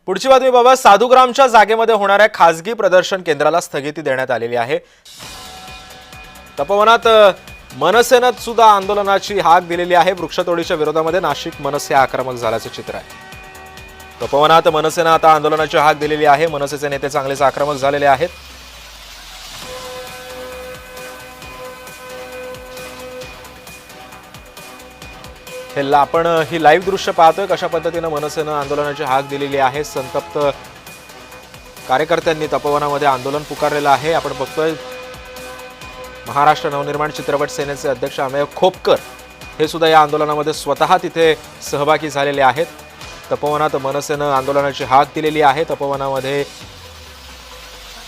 पुढची बातमी बाबा, साधुग्रामच्या जागेमध्ये होणाऱ्या खासगी प्रदर्शन केंद्राला स्थगिती देण्यात आलेली आहे। तपोवनात मनसेने सुद्धा आंदोलनाची हाक दिलेली आहे। वृक्षतोडीच्या विरोधामध्ये नाशिक मनसे आक्रमक झाल्याचं चित्र आहे। तपोवनात मनसेने आता आंदोलनाची हाक दिलेली आहे। मनसेचे नेते चांगलेच आक्रमक झालेले आहेत। आपण ही लाईव्ह दृश्य पाहतोय कशा पद्धतीने मनसेने आंदोलनाची हाक दिलेली आहे। संतप्त कार्यकर्त्यांनी तपोवनामध्ये आंदोलन पुकारलेलं आहे। आपण बघतोय महाराष्ट्र नवनिर्माण चित्रपट सेनेचे अध्यक्ष अमेय खोपकर हे सुद्धा या आंदोलनामध्ये स्वतः तिथे सहभागी झालेले आहेत। तपोवनात मनसेने आंदोलनाची हाक दिलेली आहे। तपोवनामध्ये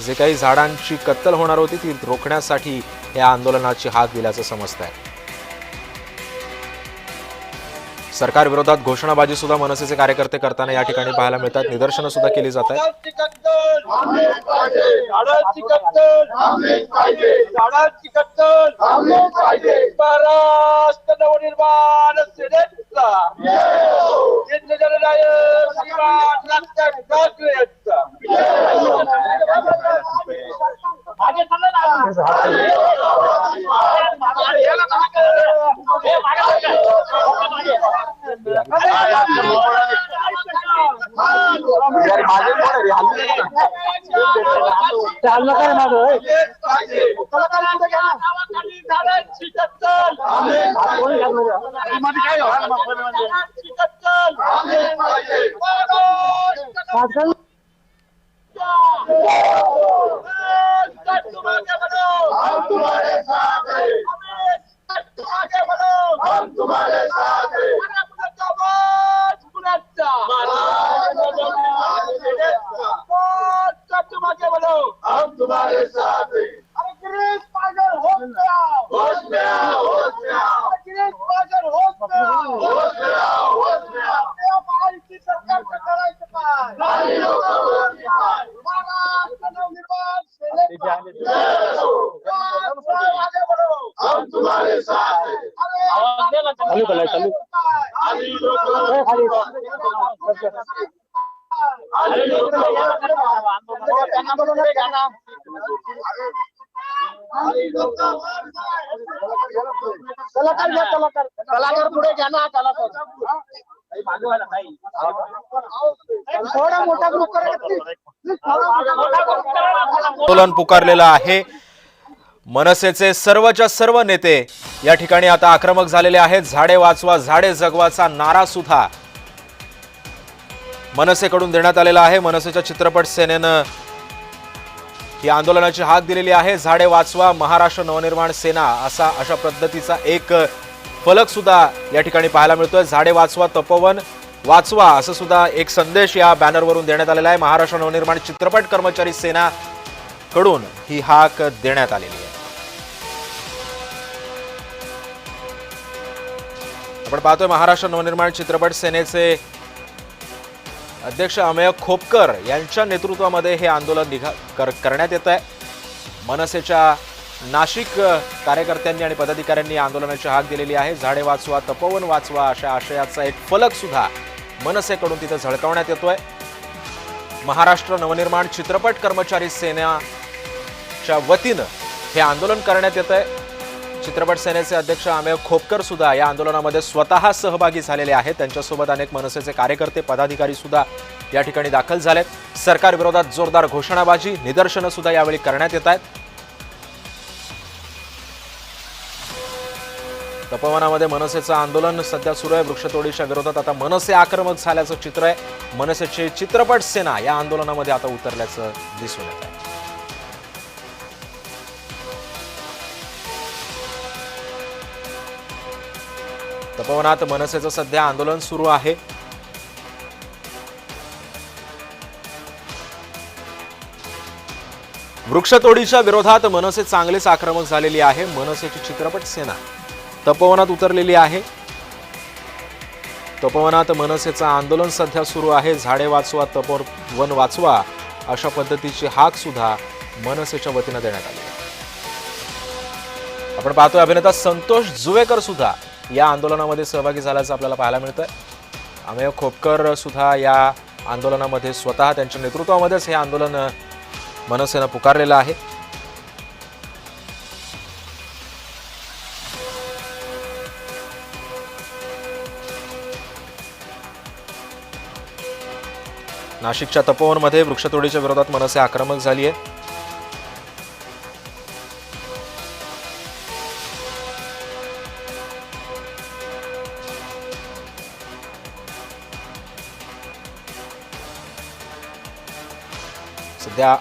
जे काही झाडांची कत्तल होणार होती ती रोखण्यासाठी या आंदोलनाची हाक दिल्याचं समजतंय। सरकार विरोधात घोषणाबाजी सुद्धा मनसेचे कार्यकर्ते करताना या ठिकाणी पाहायला मिळतात। निदर्शनं सुद्धा केली जात आहेत। आंदोलन पुकारलेलं आहे। मनसेचे सर्वच्या सर्व नेते या ठिकाणी आता आक्रमक झालेले आहेत। झाडे वाचवा झाडे जगवाचा नारा सुद्धा मनसेकडून देण्यात आलेला आहे। मनसेच्या चित्रपट सेनेनं ही आंदोलनाची हाक दिलेली आहे। झाडे वाचवा महाराष्ट्र नवनिर्माण सेना अशा पद्धतीचा एक फलक सुद्धा या ठिकाणी पाहायला मिळतोय। झाडे वाचवा तपोवन वाचवा असं सुद्धा एक संदेश या बॅनरवरून देण्यात आलेला आहे। महाराष्ट्र नवनिर्माण चित्रपट कर्मचारी सेना कडून ही हाक देण्यात आलेली आहे। आपण पाहतोय महाराष्ट्र नवनिर्माण चित्रपट सेनेचे अध्यक्ष अमेय खोपकर यांच्या नेतृत्वामध्ये हे आंदोलन करण्यात येत आहे। मनसेच्या नाशिक कार्यकर्त्यांनी आणि पदाधिकाऱ्यांनी आंदोलनाची हाक दिलेली आहे। झाडे वाचवा तपोवन वाचवा अशा आशयाचा एक फलक सुद्धा मनसेकडून तिथे झळकावण्यात येतोय। महाराष्ट्र नवनिर्माण चित्रपट कर्मचारी सेनेच्या वतीनं हे आंदोलन करण्यात येत आहे। चित्रपट सेनेचे अध्यक्ष अमेय खोपकर सुद्धा या आंदोलनामध्ये स्वतः सहभागी झालेले आहेत। त्यांच्यासोबत अनेक मनसेचे कार्यकर्ते पदाधिकारी सुद्धा या ठिकाणी दाखल झालेत। सरकार विरोधात जोरदार घोषणाबाजी निदर्शनं सुद्धा यावेळी करण्यात येत आहेत। तपोवनामध्ये मनसेचं आंदोलन सध्या सुरू आहे। वृक्षतोडीच्या विरोधात आता मनसे आक्रमक झाल्याचं चित्र आहे। मनसेची चित्रपट सेना या आंदोलनामध्ये आता उतरल्याचं दिसून येत आहे। तपोवनात मनसेचं सध्या आंदोलन सुरू आहे। वृक्षतोडीच्या विरोधात मनसे चांगलेच आक्रमक झालेली आहे। मनसेची चित्रपट सेना तपोवनात उतरलेली आहे। तपोवनात मनसेचं आंदोलन सध्या सुरू आहे। झाडे वाचवा तपोवन वाचवा अशा पद्धतीची हाक सुद्धा मनसेच्या वतीने देण्यात आली आहे। आपण पाहतोय अभिनेता संतोष जुवेकर सुद्धा या आंदोलनामध्ये सहभागी झाल्याचं आपल्याला पाहायला मिळतंय। अमेय खोपकर सुद्धा या आंदोलनामध्ये स्वतः त्यांच्या नेतृत्वामध्येच हे आंदोलन मनसेनं पुकारलेलं आहे. नाशिकच्या तपोवनमध्ये वृक्षतोडीच्या विरोधात मनसे आक्रमक झाली आहे. सध्या